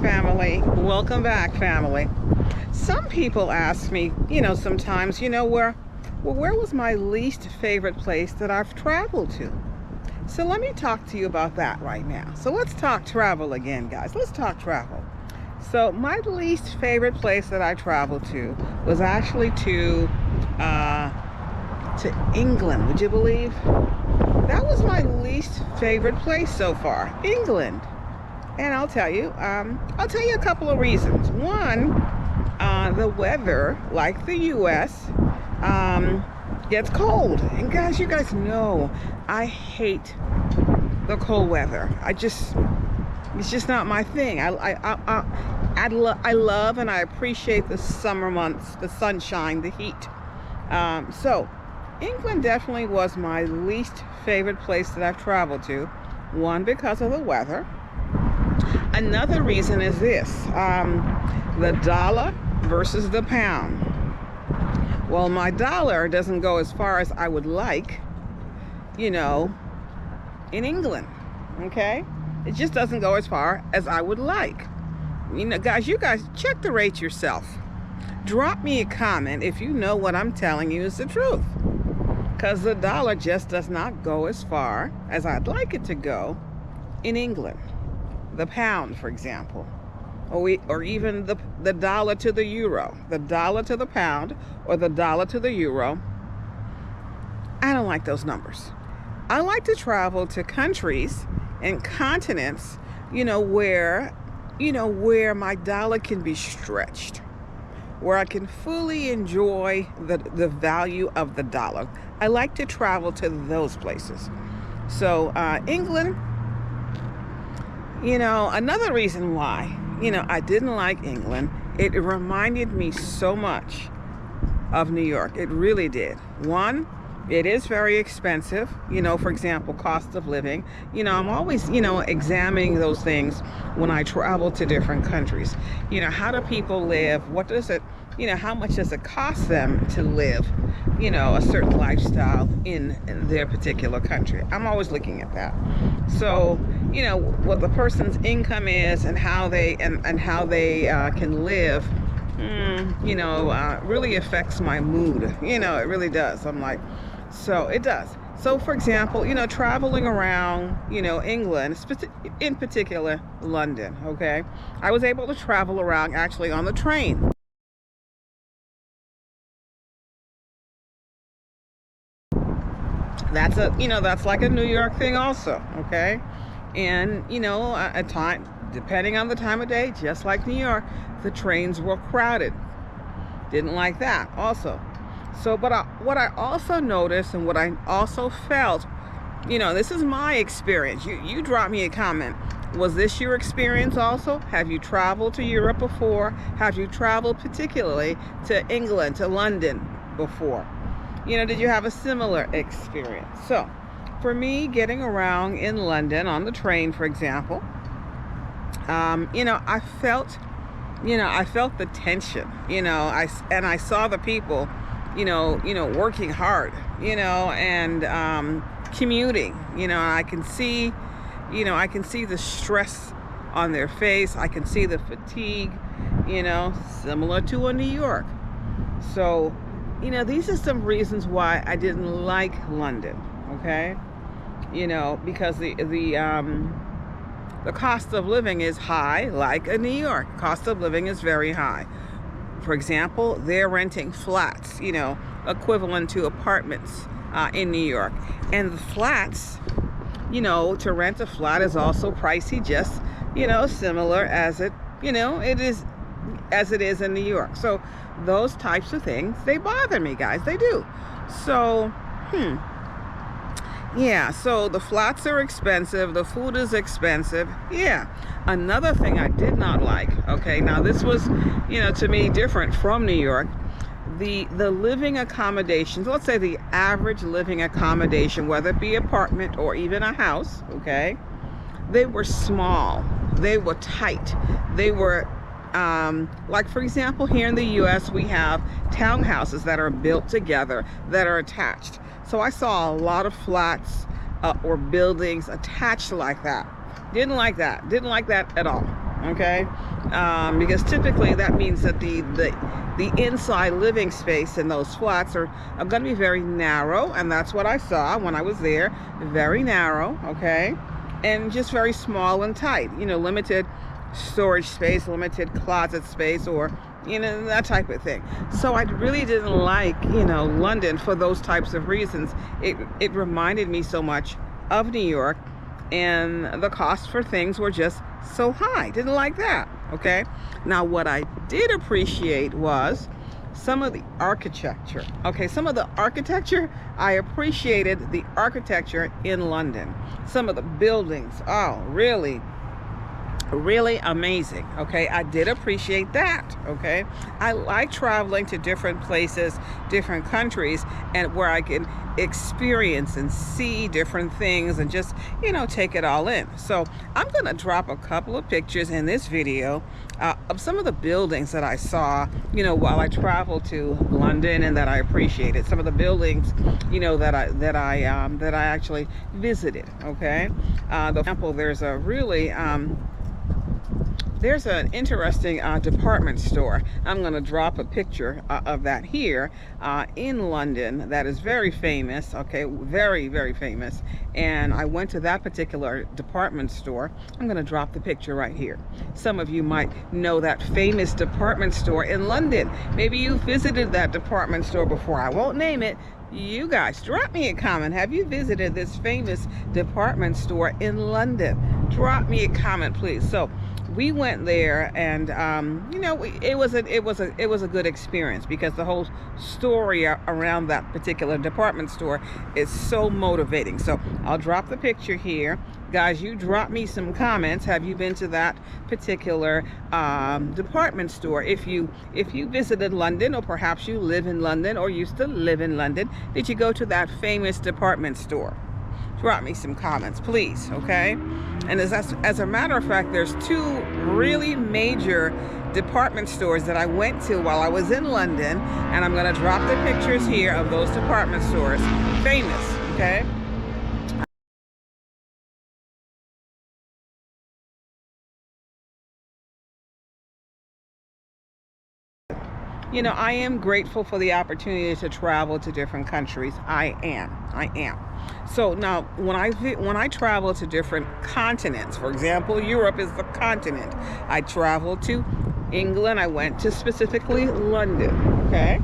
family. Welcome back, family. Some people ask me, sometimes, where was my least favorite place that I've traveled to? So let me talk to you about that right now. So let's talk travel again, guys. Let's talk travel. So my least favorite place that I traveled to was actually to England. Would you believe? That was my least favorite place so far, England. And I'll tell you a couple of reasons. One, the weather, like the U.S., gets cold. And guys, you guys know I hate the cold weather. It's just not my thing. I love and I appreciate the summer months, the sunshine, the heat. So England definitely was my least favorite place that I've traveled to. One, because of the weather. Another reason is this, the dollar versus the pound. Well, my dollar doesn't go as far as I would like, in England, okay? It just doesn't go as far as I would like. Guys, you guys check the rate yourself. Drop me a comment if you know what I'm telling you is the truth. Because the dollar just does not go as far as I'd like it to go in England. The pound, for example, or even the dollar to the euro, the dollar to the pound, or the dollar to the euro. I don't like those numbers. I like to travel to countries and continents, where my dollar can be stretched, where I can fully enjoy the value of the dollar. I like to travel to those places. So England, another reason why, I didn't like England, it reminded me so much of New York. It really did. One, it is very expensive, for example, cost of living. I'm always, examining those things when I travel to different countries. How do people live? What does it, how much does it cost them to live, a certain lifestyle in their particular country? I'm always looking at that. So, what the person's income is and how they can live, really affects my mood. It really does. I'm like, so it does. So, for example, traveling around, England, in particular, London, okay? I was able to travel around actually on the train. That's like a New York thing also, okay? And, at time, depending on the time of day, just like New York, the trains were crowded. Didn't like that also. So, but what I also noticed and what I also felt, this is my experience. You drop me a comment. Was this your experience also? Have you traveled to Europe before? Have you traveled particularly to England, to London before? Did you have a similar experience? So, for me, getting around in London on the train, for example, I felt the tension, I saw the people, working hard, and commuting, I can see the stress on their face. I can see the fatigue, similar to a New York. So, these are some reasons why I didn't like London, okay? Because the cost of living is high, like in New York. Cost of living is very high. For example, they're renting flats, equivalent to apartments in New York. And the flats, to rent a flat is also pricey, just, similar as it is in New York. So those types of things, they bother me, guys. They do. So, yeah, so the flats are expensive. The food is expensive. Yeah. Another thing I did not like, okay, now this was, to me different from New York. The living accommodations, let's say the average living accommodation, whether it be apartment or even a house, okay, they were small. They were tight. They were, like, for example, here in the U.S., we have townhouses that are built together, that are attached. So I saw a lot of flats or buildings attached like that. Didn't like that. Didn't like that at all. okay? Because typically that means that the inside living space in those flats are going to be very narrow, and that's what I saw when I was there. Very narrow, okay, and just very small and tight. Limited storage space, limited closet space, or that type of thing. So I really didn't like London for those types of reasons. It reminded me so much of New York, and the cost for things were just so high. Didn't like that. Okay. Now what I did appreciate was some of the architecture. Okay, some of the architecture, I appreciated the architecture in London. Some of the buildings, oh, really amazing. Okay, I did appreciate that. Okay, I like traveling to different places, different countries, and where I can experience and see different things and just take it all in. So I'm gonna drop a couple of pictures in this video of some of the buildings that I saw while I traveled to London, and that I appreciated. Some of the buildings that I actually visited. Okay, for example, there's an interesting department store. I'm going to drop a picture of that here in London that is very famous, okay, very, very famous. And I went to that particular department store. I'm going to drop the picture right here. Some of you might know that famous department store in London. Maybe you visited that department store before. I won't name it. You guys, drop me a comment. Have you visited this famous department store in London? Drop me a comment, please. So we went there, and it was a good experience, because the whole story around that particular department store is so motivating. So I'll drop the picture here. Guys, you drop me some comments. Have you been to that particular department store? If you visited London, or perhaps you live in London or used to live in London, did you go to that famous department store? Drop me some comments, please, okay? And as a matter of fact, there's two really major department stores that I went to while I was in London, and I'm gonna drop the pictures here of those department stores. Famous, okay? I am grateful for the opportunity to travel to different countries. I am. So now, when I travel to different continents, for example, Europe is the continent. I traveled to England. I went to specifically London. Okay.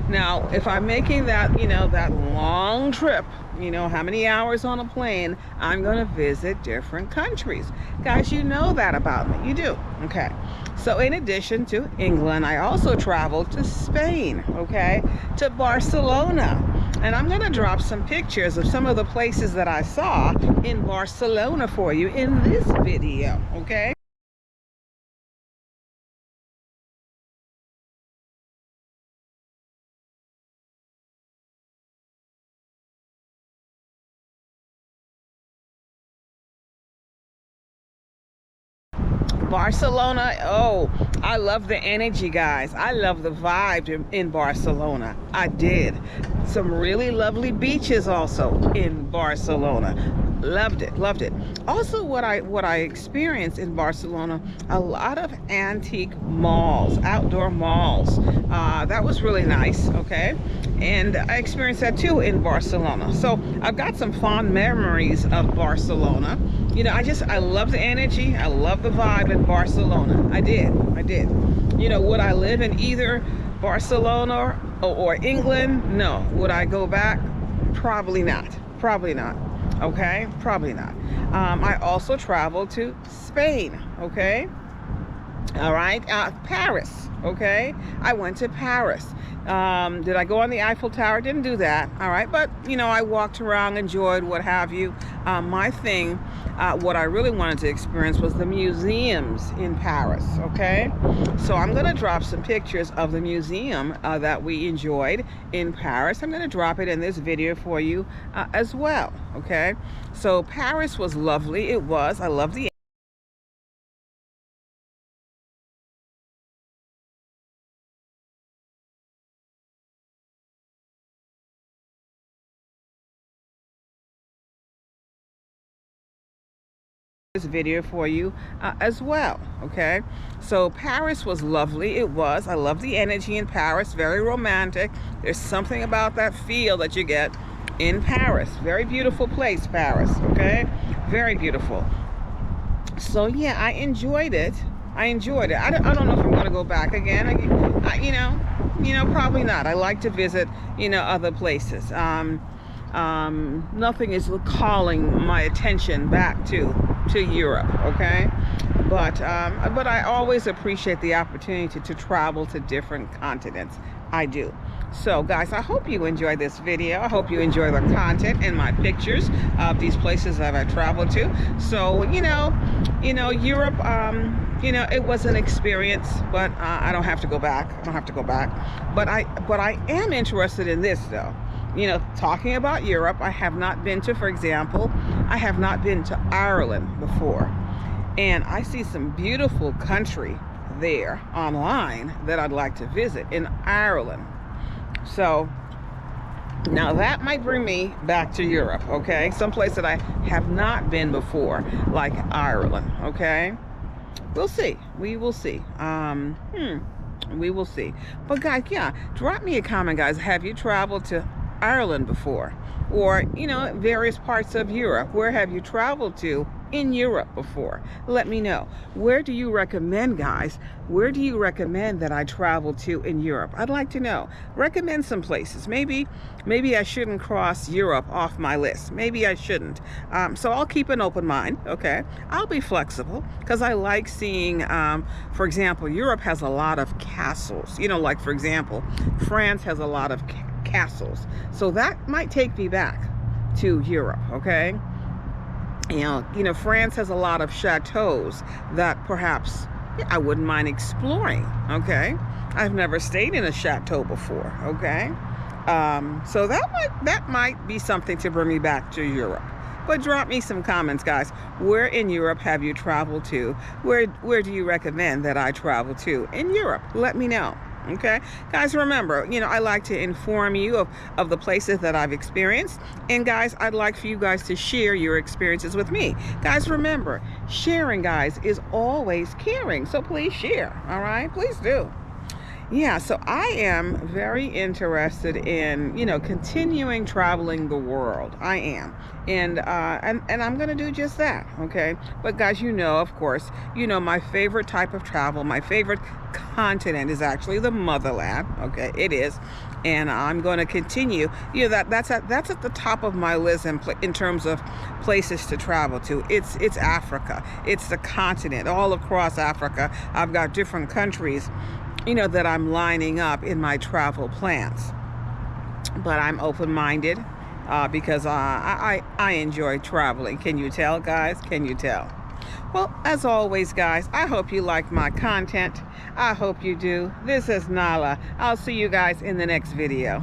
Now, if I'm making that, that long trip, how many hours on a plane, I'm going to visit different countries. Guys, you know that about me. You do. Okay. So in addition to England, I also traveled to Spain, okay, to Barcelona. And I'm going to drop some pictures of some of the places that I saw in Barcelona for you in this video, okay? Barcelona, oh, I love the energy, guys. I love the vibe in Barcelona. I did. Some really lovely beaches also in Barcelona. Loved it. Also, what I experienced in Barcelona, a lot of antique malls, outdoor malls. That was really nice, okay? And I experienced that too in Barcelona. So I've got some fond memories of Barcelona. I love the energy. I love the vibe in Barcelona. I did. Would I live in either Barcelona or England? No. Would I go back? Probably not. Okay, probably not. I also traveled to Spain. Okay. All right, Paris. Okay, I went to Paris. Did I go on the Eiffel Tower? Didn't do that. All right, but I walked around, enjoyed what have you. My thing, what I really wanted to experience was the museums in Paris. Okay, so I'm gonna drop some pictures of the museum that we enjoyed in Paris. I'm gonna drop it in this video for you as well. Okay, so Paris was lovely. It was. I love the this video for you as well. Okay, so Paris was lovely. It was. I love the energy in Paris. Very romantic. There's something about that feel that you get in Paris. Very beautiful place, Paris. Okay, very beautiful. So yeah, I enjoyed it. I enjoyed it. I don't know if I'm going to go back again. Probably not. I like to visit, other places. Nothing is calling my attention back to Europe. Okay, but I always appreciate the opportunity to travel to different continents. I do. So guys, I hope you enjoyed this video. I hope you enjoy the content and my pictures of these places that I traveled to. So Europe, it was an experience, but I don't have to go back. I don't have to go back. But I am interested in this though. Talking about Europe, I have not been to, for example, I have not been to Ireland before. And I see some beautiful country there online that I'd like to visit in Ireland. So now that might bring me back to Europe, okay? Someplace that I have not been before, like Ireland, okay? We'll see. We will see. We will see. But guys, yeah, drop me a comment, guys. Have you traveled to Ireland before? Or, various parts of Europe. Where have you traveled to in Europe before? Let me know. Where do you recommend, guys? Where do you recommend that I travel to in Europe? I'd like to know. Recommend some places. Maybe I shouldn't cross Europe off my list. Maybe I shouldn't. So I'll keep an open mind, okay? I'll be flexible because I like seeing, for example, Europe has a lot of castles. Like, for example, France has a lot of castles. So that might take me back to Europe, okay? France has a lot of chateaus that perhaps I wouldn't mind exploring, okay? I've never stayed in a chateau before, okay? So that might be something to bring me back to Europe. But drop me some comments, guys. Where in Europe have you traveled to? Where do you recommend that I travel to in Europe? Let me know. Okay, guys, remember, I like to inform you of the places that I've experienced. And guys, I'd like for you guys to share your experiences with me. Guys, remember, sharing, guys, is always caring. So please share. All right, please do. Yeah, so I am very interested in, continuing traveling the world. I am. And I'm going to do just that, okay? But guys, of course, my favorite type of travel, my favorite continent is actually the motherland, okay? It is. And I'm going to continue. That's at the top of my list in terms of places to travel to. It's Africa. It's the continent. All across Africa, I've got different countries that I'm lining up in my travel plans. But I'm open-minded because I enjoy traveling. Can you tell, guys? Can you tell? Well, as always, guys, I hope you like my content. I hope you do. This is Nala. I'll see you guys in the next video.